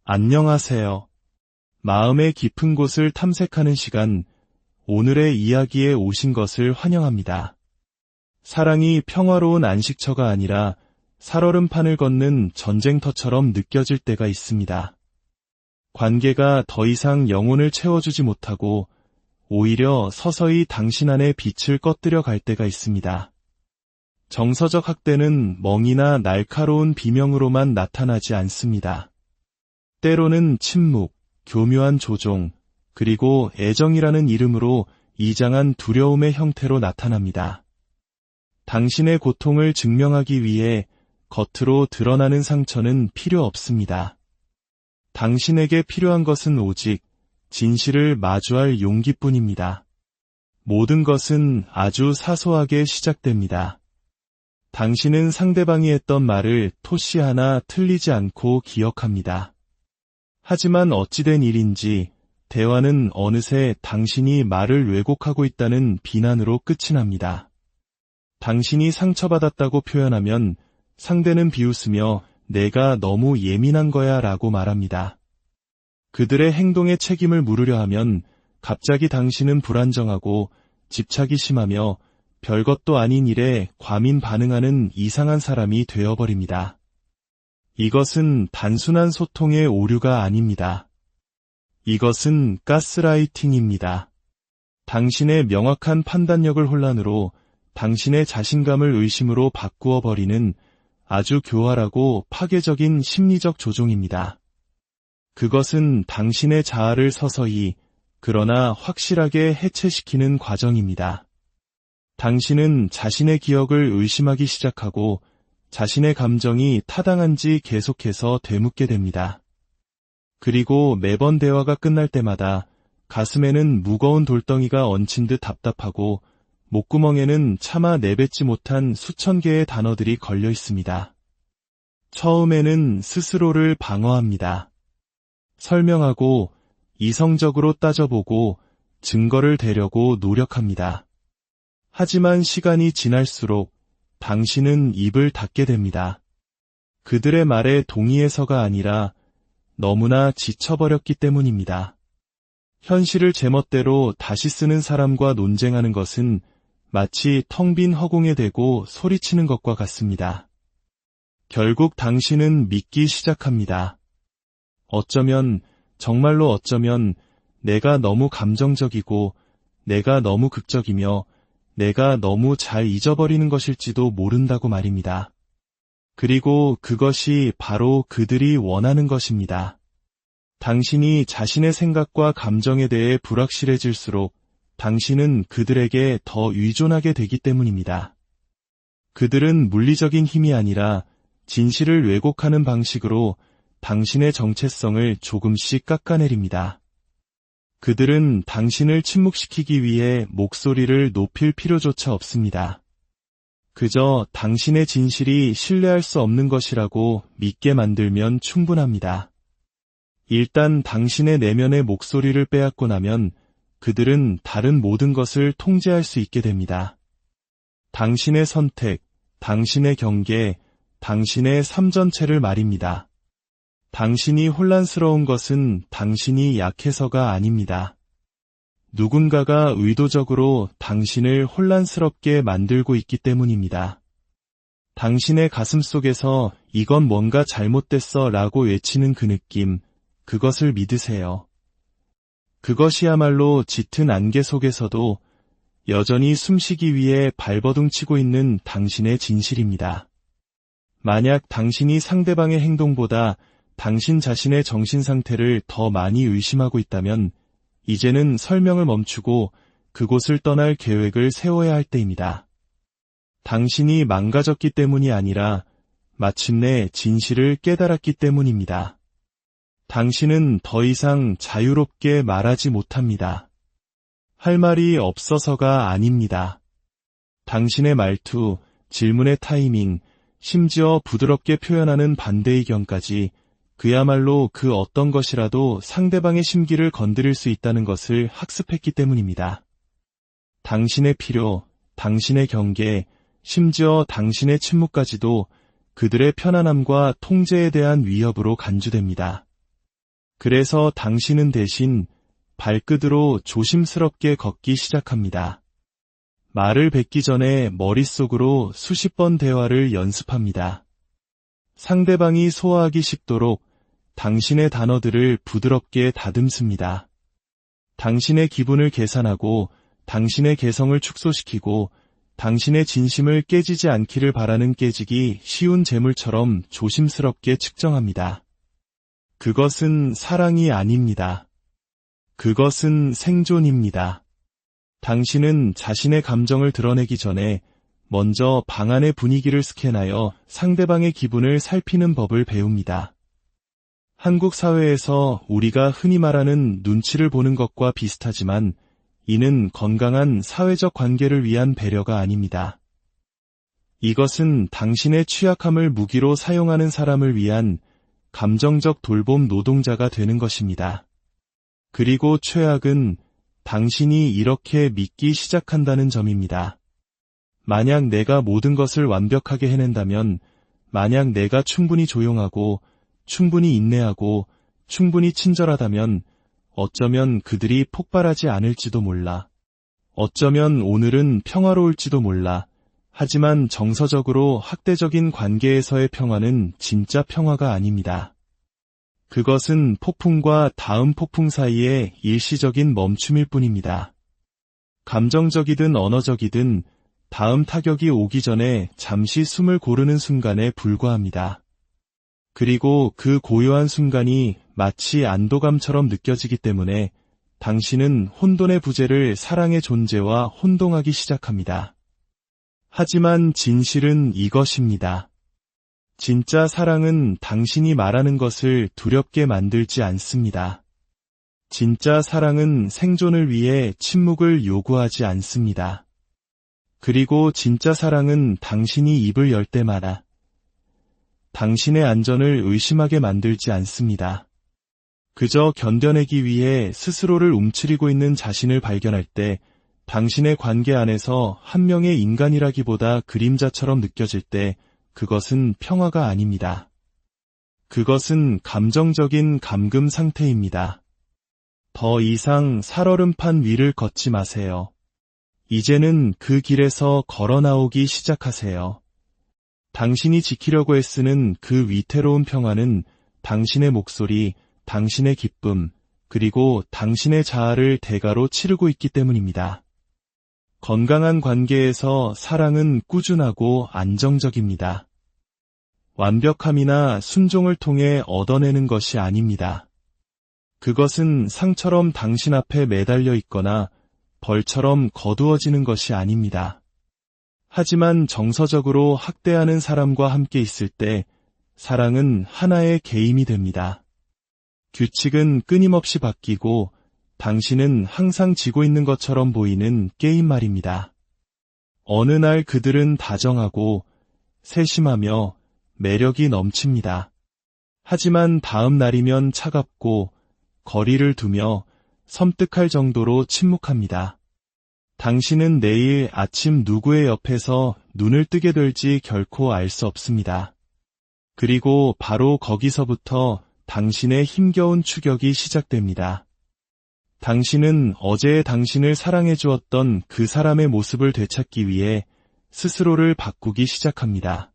안녕하세요. 마음의 깊은 곳을 탐색하는 시간, 오늘의 이야기에 오신 것을 환영합니다. 사랑이 평화로운 안식처가 아니라 살얼음판을 걷는 전쟁터처럼 느껴질 때가 있습니다. 관계가 더 이상 영혼을 채워주지 못하고 오히려 서서히 당신 안의 빛을 꺼뜨려 갈 때가 있습니다. 정서적 학대는 멍이나 날카로운 비명으로만 나타나지 않습니다. 때로는 침묵, 교묘한 조종, 그리고 애정이라는 이름으로 이장한 두려움의 형태로 나타납니다. 당신의 고통을 증명하기 위해 겉으로 드러나는 상처는 필요 없습니다. 당신에게 필요한 것은 오직 진실을 마주할 용기뿐입니다. 모든 것은 아주 사소하게 시작됩니다. 당신은 상대방이 했던 말을 토시 하나 틀리지 않고 기억합니다. 하지만 어찌된 일인지 대화는 어느새 당신이 말을 왜곡하고 있다는 비난으로 끝이 납니다. 당신이 상처받았다고 표현하면 상대는 비웃으며 내가 너무 예민한 거야 라고 말합니다. 그들의 행동에 책임을 물으려 하면 갑자기 당신은 불안정하고 집착이 심하며 별것도 아닌 일에 과민 반응하는 이상한 사람이 되어버립니다. 이것은 단순한 소통의 오류가 아닙니다. 이것은 가스라이팅입니다. 당신의 명확한 판단력을 혼란으로 당신의 자신감을 의심으로 바꾸어 버리는 아주 교활하고 파괴적인 심리적 조종입니다. 그것은 당신의 자아를 서서히 그러나 확실하게 해체시키는 과정입니다. 당신은 자신의 기억을 의심하기 시작하고 자신의 감정이 타당한지 계속해서 되묻게 됩니다. 그리고 매번 대화가 끝날 때마다 가슴에는 무거운 돌덩이가 얹힌 듯 답답하고 목구멍에는 차마 내뱉지 못한 수천 개의 단어들이 걸려 있습니다. 처음에는 스스로를 방어합니다. 설명하고 이성적으로 따져보고 증거를 대려고 노력합니다. 하지만 시간이 지날수록 당신은 입을 닫게 됩니다. 그들의 말에 동의해서가 아니라 너무나 지쳐버렸기 때문입니다. 현실을 제멋대로 다시 쓰는 사람과 논쟁하는 것은 마치 텅 빈 허공에 대고 소리치는 것과 같습니다. 결국 당신은 믿기 시작합니다. 어쩌면, 정말로 어쩌면 내가 너무 감정적이고 내가 너무 극적이며 내가 너무 잘 잊어버리는 것일지도 모른다고 말입니다. 그리고 그것이 바로 그들이 원하는 것입니다. 당신이 자신의 생각과 감정에 대해 불확실해질수록 당신은 그들에게 더 의존하게 되기 때문입니다. 그들은 물리적인 힘이 아니라 진실을 왜곡하는 방식으로 당신의 정체성을 조금씩 깎아내립니다. 그들은 당신을 침묵시키기 위해 목소리를 높일 필요조차 없습니다. 그저 당신의 진실이 신뢰할 수 없는 것이라고 믿게 만들면 충분합니다. 일단 당신의 내면의 목소리를 빼앗고 나면 그들은 다른 모든 것을 통제할 수 있게 됩니다. 당신의 선택, 당신의 경계, 당신의 삶 전체를 말입니다. 당신이 혼란스러운 것은 당신이 약해서가 아닙니다. 누군가가 의도적으로 당신을 혼란스럽게 만들고 있기 때문입니다. 당신의 가슴 속에서 이건 뭔가 잘못됐어 라고 외치는 그 느낌, 그것을 믿으세요. 그것이야말로 짙은 안개 속에서도 여전히 숨쉬기 위해 발버둥 치고 있는 당신의 진실입니다. 만약 당신이 상대방의 행동보다 당신 자신의 정신 상태를 더 많이 의심하고 있다면 이제는 설명을 멈추고 그곳을 떠날 계획을 세워야 할 때입니다. 당신이 망가졌기 때문이 아니라 마침내 진실을 깨달았기 때문입니다. 당신은 더 이상 자유롭게 말하지 못합니다. 할 말이 없어서가 아닙니다. 당신의 말투, 질문의 타이밍, 심지어 부드럽게 표현하는 반대의견까지 그야말로 그 어떤 것이라도 상대방의 심기를 건드릴 수 있다는 것을 학습했기 때문입니다. 당신의 필요, 당신의 경계, 심지어 당신의 침묵까지도 그들의 편안함과 통제에 대한 위협으로 간주됩니다. 그래서 당신은 대신 발끝으로 조심스럽게 걷기 시작합니다. 말을 뱉기 전에 머릿속으로 수십 번 대화를 연습합니다. 상대방이 소화하기 쉽도록 당신의 단어들을 부드럽게 다듬습니다. 당신의 기분을 계산하고 당신의 개성을 축소시키고 당신의 진심을 깨지지 않기를 바라는 깨지기 쉬운 재물처럼 조심스럽게 측정합니다. 그것은 사랑이 아닙니다. 그것은 생존입니다. 당신은 자신의 감정을 드러내기 전에 먼저 방 안의 분위기를 스캔하여 상대방의 기분을 살피는 법을 배웁니다. 한국 사회에서 우리가 흔히 말하는 눈치를 보는 것과 비슷하지만 이는 건강한 사회적 관계를 위한 배려가 아닙니다. 이것은 당신의 취약함을 무기로 사용하는 사람을 위한 감정적 돌봄 노동자가 되는 것입니다. 그리고 최악은 당신이 이렇게 믿기 시작한다는 점입니다. 만약 내가 모든 것을 완벽하게 해낸다면, 만약 내가 충분히 조용하고 충분히 인내하고 충분히 친절하다면 어쩌면 그들이 폭발하지 않을지도 몰라. 어쩌면 오늘은 평화로울지도 몰라. 하지만 정서적으로 학대적인 관계에서의 평화는 진짜 평화가 아닙니다. 그것은 폭풍과 다음 폭풍 사이의 일시적인 멈춤일 뿐입니다. 감정적이든 언어적이든 다음 타격이 오기 전에 잠시 숨을 고르는 순간에 불과합니다. 그리고 그 고요한 순간이 마치 안도감처럼 느껴지기 때문에 당신은 혼돈의 부재를 사랑의 존재와 혼동하기 시작합니다. 하지만 진실은 이것입니다. 진짜 사랑은 당신이 말하는 것을 두렵게 만들지 않습니다. 진짜 사랑은 생존을 위해 침묵을 요구하지 않습니다. 그리고 진짜 사랑은 당신이 입을 열 때마다 당신의 안전을 의심하게 만들지 않습니다. 그저 견뎌내기 위해 스스로를 움츠리고 있는 자신을 발견할 때, 당신의 관계 안에서 한 명의 인간이라기보다 그림자처럼 느껴질 때, 그것은 평화가 아닙니다. 그것은 감정적인 감금 상태입니다. 더 이상 살얼음판 위를 걷지 마세요. 이제는 그 길에서 걸어 나오기 시작하세요. 당신이 지키려고 애쓰는 그 위태로운 평화는 당신의 목소리, 당신의 기쁨, 그리고 당신의 자아를 대가로 치르고 있기 때문입니다. 건강한 관계에서 사랑은 꾸준하고 안정적입니다. 완벽함이나 순종을 통해 얻어내는 것이 아닙니다. 그것은 상처럼 당신 앞에 매달려 있거나 벌처럼 거두어지는 것이 아닙니다. 하지만 정서적으로 학대하는 사람과 함께 있을 때 사랑은 하나의 게임이 됩니다. 규칙은 끊임없이 바뀌고 당신은 항상 지고 있는 것처럼 보이는 게임 말입니다. 어느 날 그들은 다정하고 세심하며 매력이 넘칩니다. 하지만 다음 날이면 차갑고 거리를 두며 섬뜩할 정도로 침묵합니다. 당신은 내일 아침 누구의 옆에서 눈을 뜨게 될지 결코 알 수 없습니다. 그리고 바로 거기서부터 당신의 힘겨운 추격이 시작됩니다. 당신은 어제의 당신을 사랑해 주었던 그 사람의 모습을 되찾기 위해 스스로를 바꾸기 시작합니다.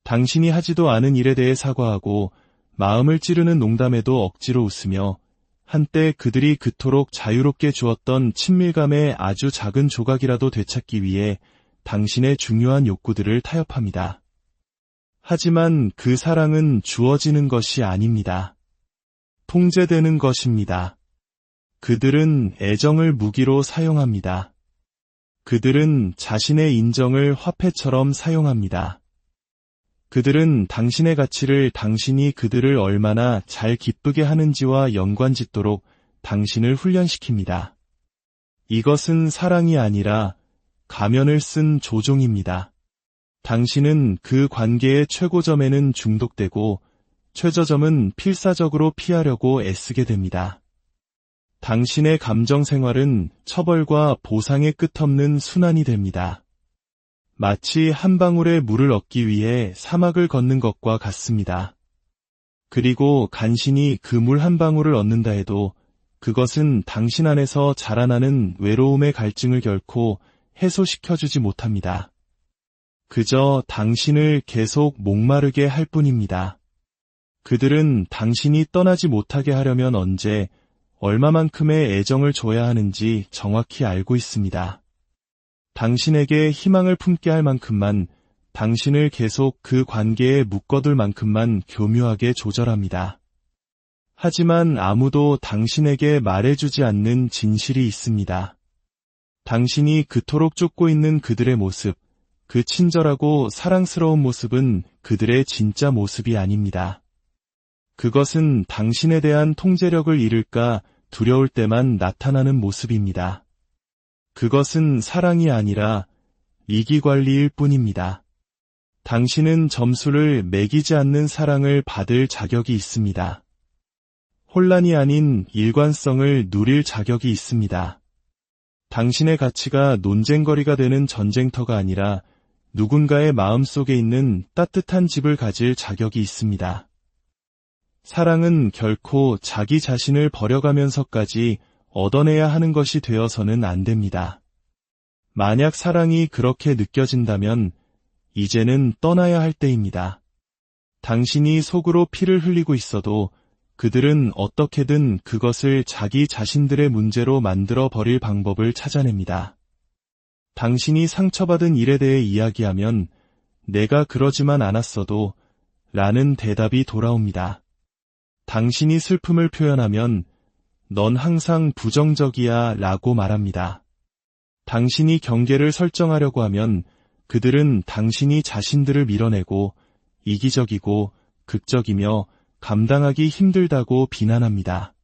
당신이 하지도 않은 일에 대해 사과하고 마음을 찌르는 농담에도 억지로 웃으며 한때 그들이 그토록 자유롭게 주었던 친밀감의 아주 작은 조각이라도 되찾기 위해 당신의 중요한 욕구들을 타협합니다. 하지만 그 사랑은 주어지는 것이 아닙니다. 통제되는 것입니다. 그들은 애정을 무기로 사용합니다. 그들은 자신의 인정을 화폐처럼 사용합니다. 그들은 당신의 가치를 당신이 그들을 얼마나 잘 기쁘게 하는지와 연관짓도록 당신을 훈련시킵니다. 이것은 사랑이 아니라 가면을 쓴 조종입니다. 당신은 그 관계의 최고점에는 중독되고 최저점은 필사적으로 피하려고 애쓰게 됩니다. 당신의 감정 생활은 처벌과 보상의 끝없는 순환이 됩니다. 마치 한 방울의 물을 얻기 위해 사막을 걷는 것과 같습니다. 그리고 간신히 그 물 한 방울을 얻는다 해도 그것은 당신 안에서 자라나는 외로움의 갈증을 결코 해소시켜주지 못합니다. 그저 당신을 계속 목마르게 할 뿐입니다. 그들은 당신이 떠나지 못하게 하려면 언제, 얼마만큼의 애정을 줘야 하는지 정확히 알고 있습니다. 당신에게 희망을 품게 할 만큼만, 당신을 계속 그 관계에 묶어둘 만큼만 교묘하게 조절합니다. 하지만 아무도 당신에게 말해주지 않는 진실이 있습니다. 당신이 그토록 쫓고 있는 그들의 모습, 그 친절하고 사랑스러운 모습은 그들의 진짜 모습이 아닙니다. 그것은 당신에 대한 통제력을 잃을까 두려울 때만 나타나는 모습입니다. 그것은 사랑이 아니라 이기관리일 뿐입니다. 당신은 점수를 매기지 않는 사랑을 받을 자격이 있습니다. 혼란이 아닌 일관성을 누릴 자격이 있습니다. 당신의 가치가 논쟁거리가 되는 전쟁터가 아니라 누군가의 마음속에 있는 따뜻한 집을 가질 자격이 있습니다. 사랑은 결코 자기 자신을 버려가면서까지 얻어내야 하는 것이 되어서는 안 됩니다. 만약 사랑이 그렇게 느껴진다면 이제는 떠나야 할 때입니다. 당신이 속으로 피를 흘리고 있어도 그들은 어떻게든 그것을 자기 자신들의 문제로 만들어 버릴 방법을 찾아냅니다. 당신이 상처받은 일에 대해 이야기하면 내가 그러지만 않았어도 라는 대답이 돌아옵니다. 당신이 슬픔을 표현하면 넌 항상 부정적이야 라고 말합니다. 당신이 경계를 설정하려고 하면 그들은 당신이 자신들을 밀어내고 이기적이고 극적이며 감당하기 힘들다고 비난합니다.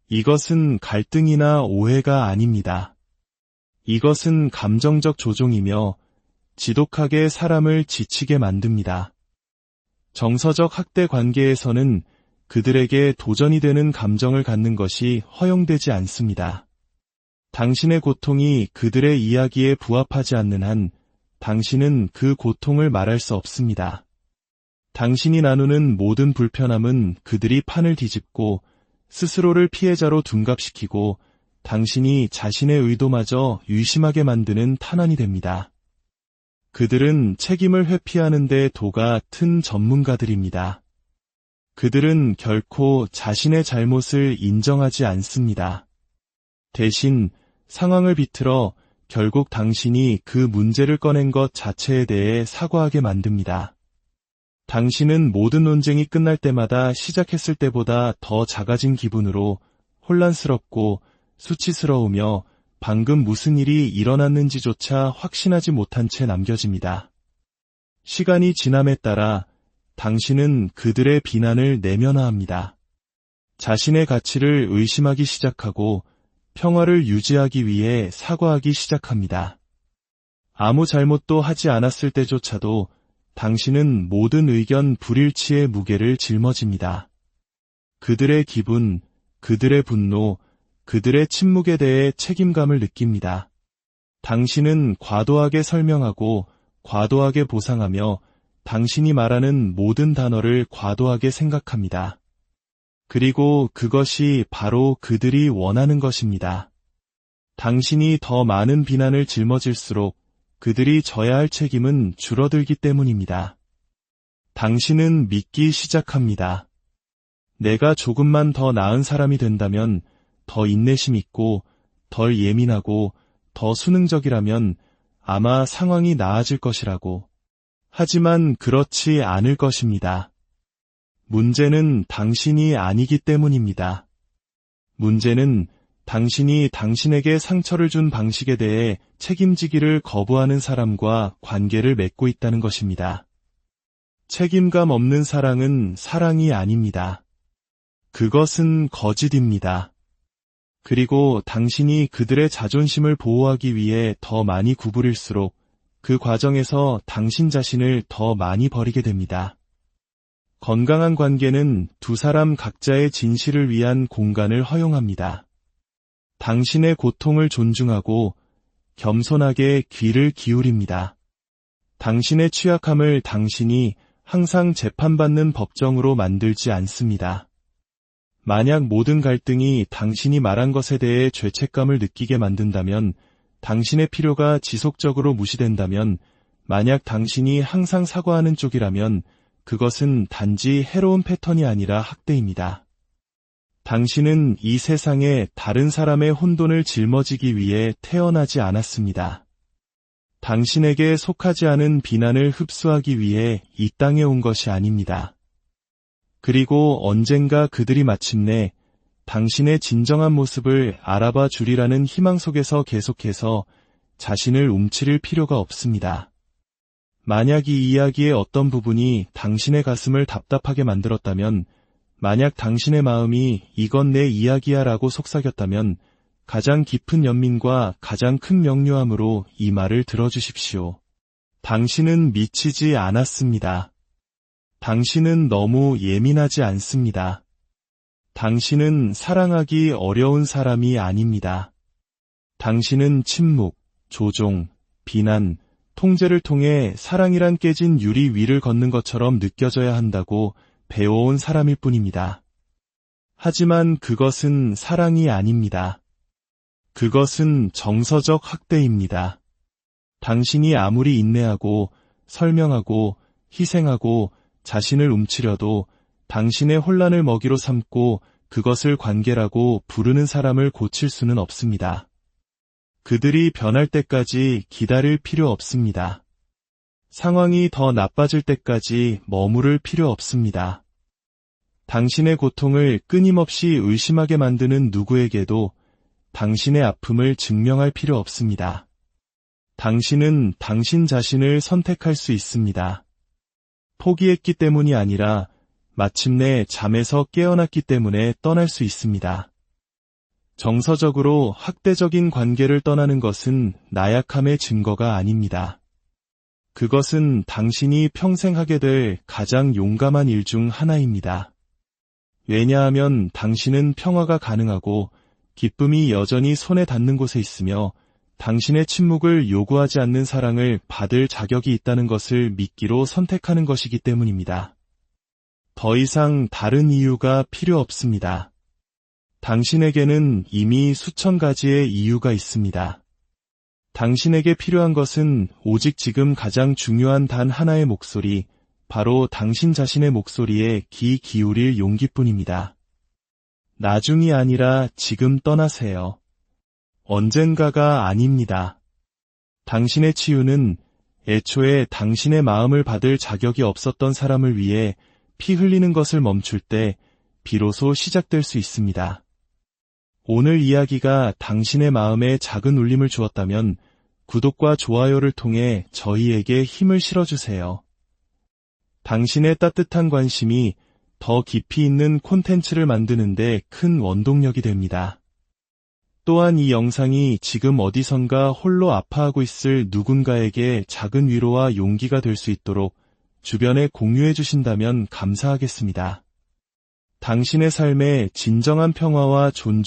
이것은 갈등이나 오해가 아닙니다. 이것은 감정적 조종이며 지독하게 사람을 지치게 만듭니다. 정서적 학대 관계에서는 그들에게 도전이 되는 감정을 갖는 것이 허용되지 않습니다. 당신의 고통이 그들의 이야기에 부합하지 않는 한 당신은 그 고통을 말할 수 없습니다. 당신이 나누는 모든 불편함은 그들이 판을 뒤집고 스스로를 피해자로 둔갑시키고 당신이 자신의 의도마저 의심하게 만드는 탄환이 됩니다. 그들은 책임을 회피하는 데 도가 튼 전문가들입니다. 그들은 결코 자신의 잘못을 인정하지 않습니다. 대신 상황을 비틀어 결국 당신이 그 문제를 꺼낸 것 자체에 대해 사과하게 만듭니다. 당신은 모든 논쟁이 끝날 때마다 시작했을 때보다 더 작아진 기분으로 혼란스럽고 수치스러우며 방금 무슨 일이 일어났는지조차 확신하지 못한 채 남겨집니다. 시간이 지남에 따라 당신은 그들의 비난을 내면화합니다. 자신의 가치를 의심하기 시작하고 평화를 유지하기 위해 사과하기 시작합니다. 아무 잘못도 하지 않았을 때조차도 당신은 모든 의견 불일치의 무게를 짊어집니다. 그들의 기분, 그들의 분노, 그들의 침묵에 대해 책임감을 느낍니다. 당신은 과도하게 설명하고 과도하게 보상하며 당신이 말하는 모든 단어를 과도하게 생각합니다. 그리고 그것이 바로 그들이 원하는 것입니다. 당신이 더 많은 비난을 짊어질수록 그들이 져야 할 책임은 줄어들기 때문입니다. 당신은 믿기 시작합니다. 내가 조금만 더 나은 사람이 된다면, 더 인내심 있고, 덜 예민하고, 더 수능적이라면 아마 상황이 나아질 것이라고. 하지만 그렇지 않을 것입니다. 문제는 당신이 아니기 때문입니다. 문제는 당신이 당신에게 상처를 준 방식에 대해 책임지기를 거부하는 사람과 관계를 맺고 있다는 것입니다. 책임감 없는 사랑은 사랑이 아닙니다. 그것은 거짓입니다. 그리고 당신이 그들의 자존심을 보호하기 위해 더 많이 구부릴수록 그 과정에서 당신 자신을 더 많이 버리게 됩니다. 건강한 관계는 두 사람 각자의 진실을 위한 공간을 허용합니다. 당신의 고통을 존중하고 겸손하게 귀를 기울입니다. 당신의 취약함을 당신이 항상 재판받는 법정으로 만들지 않습니다. 만약 모든 갈등이 당신이 말한 것에 대해 죄책감을 느끼게 만든다면, 당신의 필요가 지속적으로 무시된다면, 만약 당신이 항상 사과하는 쪽이라면 그것은 단지 해로운 패턴이 아니라 학대입니다. 당신은 이 세상에 다른 사람의 혼돈을 짊어지기 위해 태어나지 않았습니다. 당신에게 속하지 않은 비난을 흡수하기 위해 이 땅에 온 것이 아닙니다. 그리고 언젠가 그들이 마침내 당신의 진정한 모습을 알아봐 주리라는 희망 속에서 계속해서 자신을 움츠릴 필요가 없습니다. 만약 이 이야기의 어떤 부분이 당신의 가슴을 답답하게 만들었다면, 만약 당신의 마음이 이건 내 이야기야 라고 속삭였다면 가장 깊은 연민과 가장 큰 명료함으로 이 말을 들어주십시오. 당신은 미치지 않았습니다. 당신은 너무 예민하지 않습니다. 당신은 사랑하기 어려운 사람이 아닙니다. 당신은 침묵, 조종, 비난, 통제를 통해 사랑이란 깨진 유리 위를 걷는 것처럼 느껴져야 한다고 배워온 사람일 뿐입니다. 하지만 그것은 사랑이 아닙니다. 그것은 정서적 학대입니다. 당신이 아무리 인내하고 설명하고 희생하고 자신을 움츠려도 당신의 혼란을 먹이로 삼고 그것을 관계라고 부르는 사람을 고칠 수는 없습니다. 그들이 변할 때까지 기다릴 필요 없습니다. 상황이 더 나빠질 때까지 머무를 필요 없습니다. 당신의 고통을 끊임없이 의심하게 만드는 누구에게도 당신의 아픔을 증명할 필요 없습니다. 당신은 당신 자신을 선택할 수 있습니다. 포기했기 때문이 아니라 마침내 잠에서 깨어났기 때문에 떠날 수 있습니다. 정서적으로 학대적인 관계를 떠나는 것은 나약함의 증거가 아닙니다. 그것은 당신이 평생 하게 될 가장 용감한 일 중 하나입니다. 왜냐하면 당신은 평화가 가능하고 기쁨이 여전히 손에 닿는 곳에 있으며 당신의 침묵을 요구하지 않는 사랑을 받을 자격이 있다는 것을 믿기로 선택하는 것이기 때문입니다. 더 이상 다른 이유가 필요 없습니다. 당신에게는 이미 수천 가지의 이유가 있습니다. 당신에게 필요한 것은 오직 지금 가장 중요한 단 하나의 목소리, 바로 당신 자신의 목소리에 귀 기울일 용기뿐입니다. 나중이 아니라 지금 떠나세요. 언젠가가 아닙니다. 당신의 치유는 애초에 당신의 마음을 받을 자격이 없었던 사람을 위해 피 흘리는 것을 멈출 때 비로소 시작될 수 있습니다. 오늘 이야기가 당신의 마음에 작은 울림을 주었다면 구독과 좋아요를 통해 저희에게 힘을 실어주세요. 당신의 따뜻한 관심이 더 깊이 있는 콘텐츠를 만드는 데 큰 원동력이 됩니다. 또한 이 영상이 지금 어디선가 홀로 아파하고 있을 누군가에게 작은 위로와 용기가 될 수 있도록 주변에 공유해 주신다면 감사하겠습니다. 당신의 삶에 진정한 평화와 존중